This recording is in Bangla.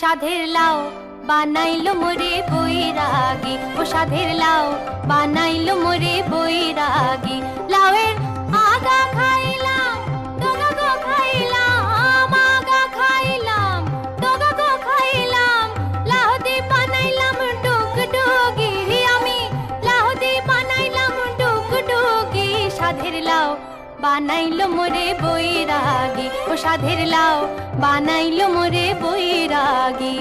সাধের লাউ বানাইলো মোরে বৈরাগী, ও সাধের লাউ বানাইলো মোরে বৈরাগী। লাউয়ের আগা খাইলাম, ডগা গো খাইলাম, আগা খাইলাম, ডগা গো খাইলাম। লাউ দি বানাইলাম ডুগডুগি, আমি লাউ দি বানাইলাম ডুগডুগি। সাধের লাউ বানাইলো মোরে বৈরাগী, ও সাধের লাউ বানাইলো মোরে বৈরাগী।